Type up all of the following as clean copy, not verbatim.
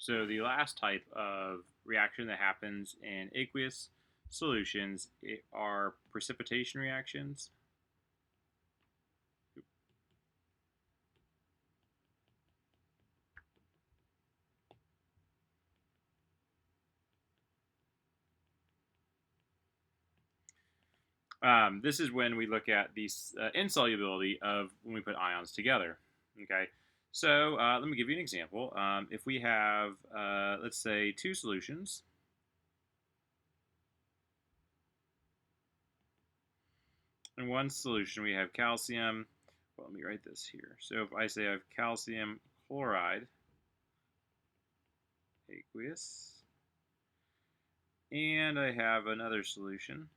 So the last type of reaction that happens in aqueous solutions are precipitation reactions. This is when we look at the insolubility of when we put ions together. Okay, so let me give you an example. If we have, let's say, two solutions. In one solution, we have calcium. Well, let me write this here. So if I say I have calcium chloride, aqueous, and I have another solution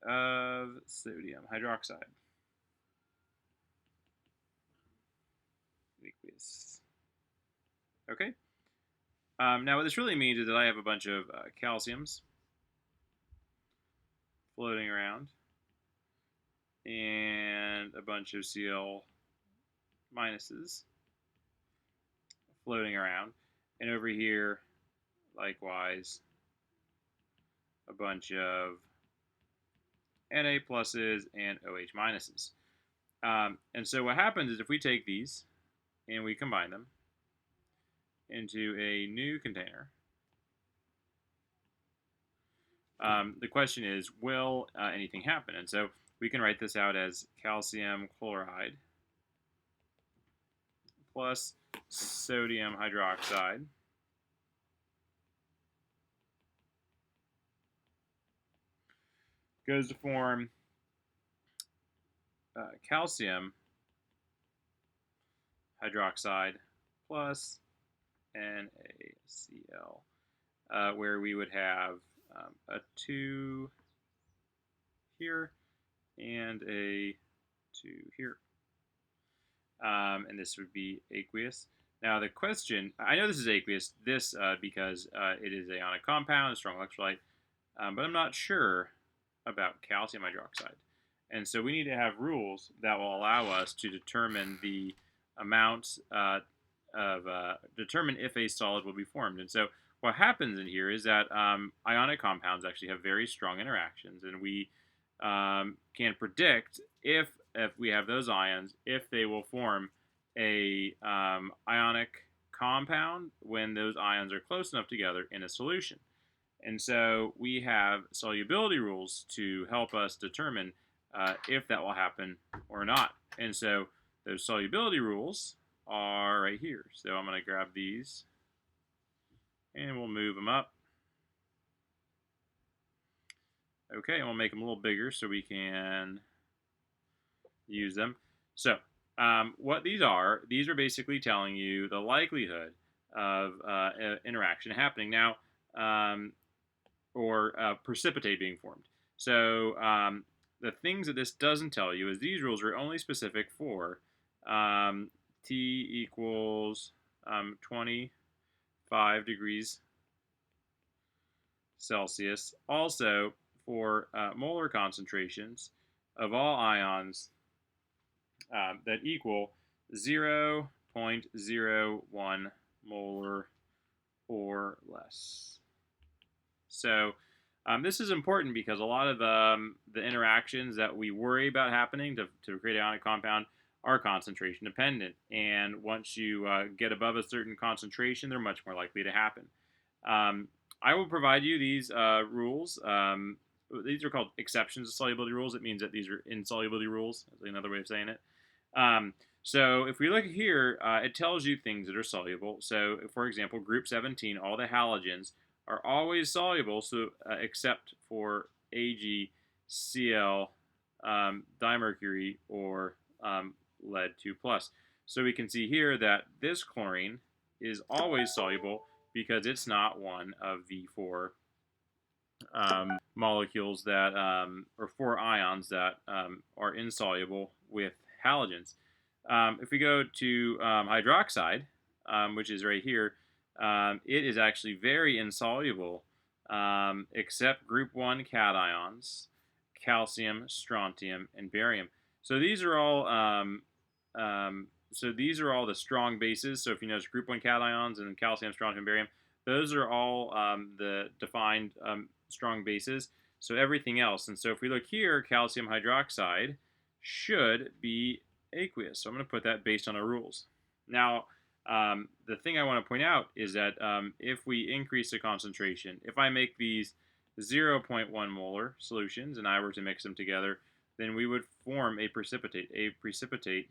of sodium hydroxide, aqueous. Okay. Now what this really means is that I have a bunch of calciums floating around and a bunch of Cl minuses floating around. And over here, likewise, a bunch of Na pluses and OH minuses. And so what happens is if we take these and we combine them into a new container, the question is, will anything happen? And so we can write this out as calcium chloride plus sodium hydroxide goes to form calcium hydroxide plus NaCl, where we would have a 2 here and a 2 here. And this would be aqueous. Now the question, I know this is aqueous, because it is an ionic compound, a strong electrolyte, but I'm not sure about calcium hydroxide. And so we need to have rules that will allow us to determine the amount determine if a solid will be formed. And so what happens in here is that ionic compounds actually have very strong interactions, and we can predict if we have those ions, if they will form a ionic compound when those ions are close enough together in a solution. And so we have solubility rules to help us determine if that will happen or not. And so those solubility rules are right here. So I'm going to grab these and we'll move them up. Okay, and we'll make them a little bigger so we can use them. So what these are basically telling you the likelihood of interaction happening now, or precipitate being formed. So the things that this doesn't tell you is these rules are only specific for T equals 25 degrees Celsius. Also for molar concentrations of all ions that equal 0.01 molar or less. So this is important because a lot of the interactions that we worry about happening to create an ionic compound are concentration dependent. And once you get above a certain concentration, they're much more likely to happen. I will provide you these rules. These are called exceptions to solubility rules. It means that these are insolubility rules. That's another way of saying it. So if we look here, it tells you things that are soluble. So for example, group 17, all the halogens are always soluble, so except for AgCl, dimercury, or lead 2+. So we can see here that this chlorine is always soluble because it's not one of the four molecules that, or four ions that are insoluble with halogens. If we go to hydroxide, which is right here, it is actually very insoluble, except group 1 cations, calcium, strontium, and barium. So these are all so these are all the strong bases. So if you notice group 1 cations and calcium, strontium, barium, those are all the defined strong bases. So everything else. And so if we look here, calcium hydroxide should be aqueous. So I'm going to put that based on our rules. Now, the thing I want to point out is that if we increase the concentration, if I make these 0.1 molar solutions and I were to mix them together, then we would form a precipitate. A precipitate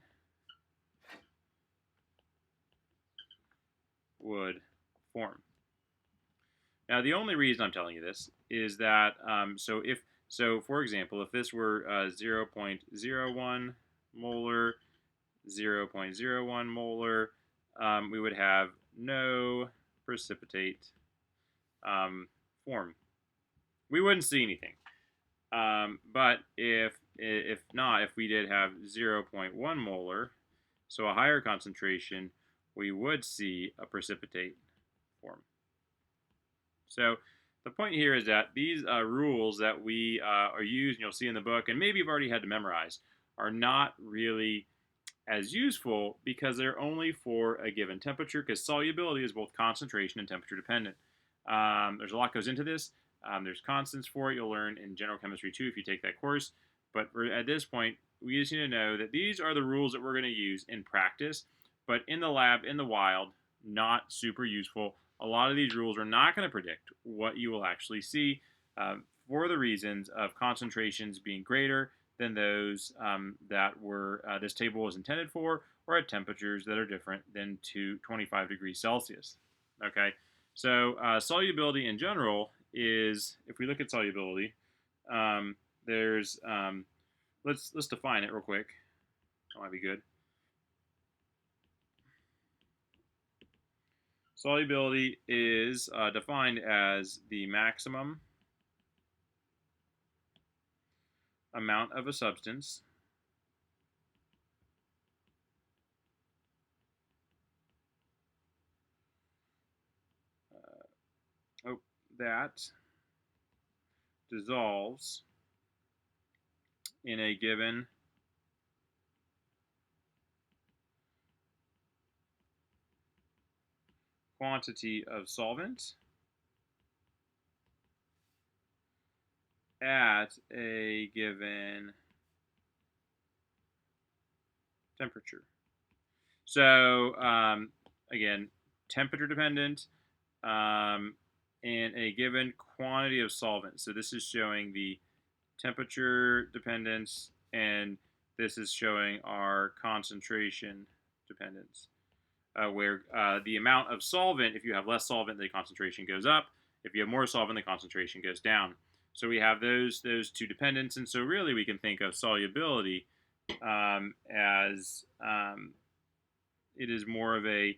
would form. Now, the only reason I'm telling you this is that so for example, if this were 0.01 molar, 0.01 molar, we would have no precipitate form. We wouldn't see anything. But if not, if we did have 0.1 molar, so a higher concentration, we would see a precipitate form. So the point here is that these rules that we are used, you'll see in the book, and maybe you've already had to memorize, are not really as useful because they're only for a given temperature, because solubility is both concentration and temperature dependent. There's a lot goes into this. There's constants for it. You'll learn in general chemistry too if you take that course. But at this point, we just need to know that these are the rules that we're going to use in practice. But in the lab, in the wild, not super useful. A lot of these rules are not going to predict what you will actually see for the reasons of concentrations being greater than those that were this table was intended for, or at temperatures that are different than 25 degrees Celsius. Okay, so solubility in general is, if we look at solubility, there's let's define it real quick. That might be good. Solubility is defined as the maximum amount of a substance that dissolves in a given quantity of solvent at a given temperature. So again, temperature dependent and a given quantity of solvent. So this is showing the temperature dependence, and this is showing our concentration dependence, where the amount of solvent, if you have less solvent, the concentration goes up. If you have more solvent, the concentration goes down. So we have those two dependents, and so really we can think of solubility as it is more of a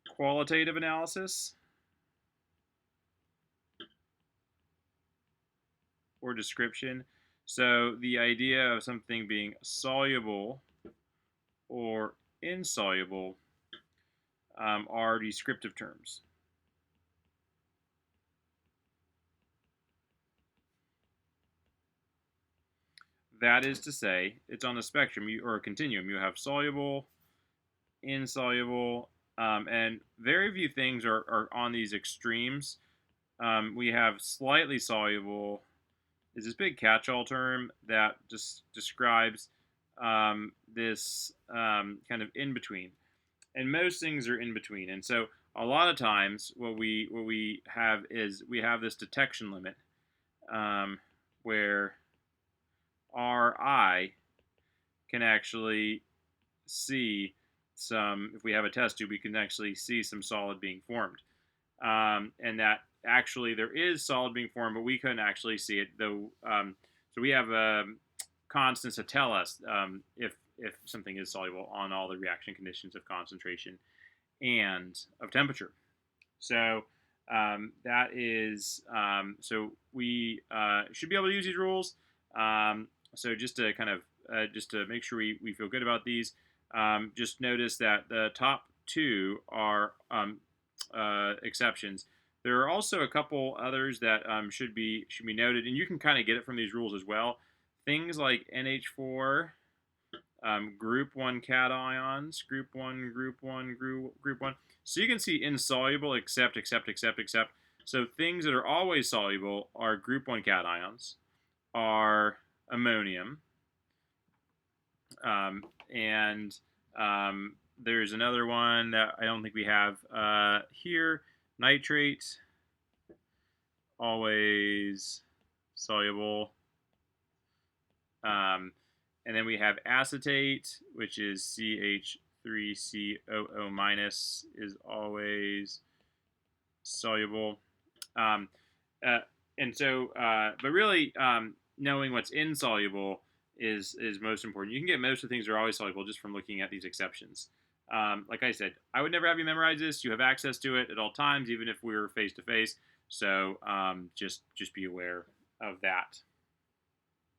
qualitative analysis or description. So the idea of something being soluble or insoluble are descriptive terms. That is to say, it's on the spectrum or a continuum. You have soluble, insoluble, and very few things are on these extremes. We have slightly soluble is this big catch-all term that just describes this kind of in-between. And most things are in between. And so a lot of times what we have is we have this detection limit where Ri can actually see some, if we have a test tube, we can actually see some solid being formed. And that actually there is solid being formed, but we couldn't actually see it, though. So we have constants to tell us if something is soluble on all the reaction conditions of concentration and of temperature. So that is, so we should be able to use these rules. So just to kind of, just to make sure we feel good about these, just notice that the top two are exceptions. There are also a couple others that should be noted, and you can kind of get it from these rules as well. things like NH4, group 1 cations, group 1, group 1, group 1. So you can see insoluble, except. So things that are always soluble are group 1 cations, are ammonium, and there's another one that I don't think we have here, nitrate, always soluble. And then we have acetate, which is CH3COO minus, is always soluble. Um, and so, but really, knowing what's insoluble is most important. You can get most of the things that are always soluble just from looking at these exceptions. Like I said, I would never have you memorize this. You have access to it at all times, even if we were face to face. So just be aware of that.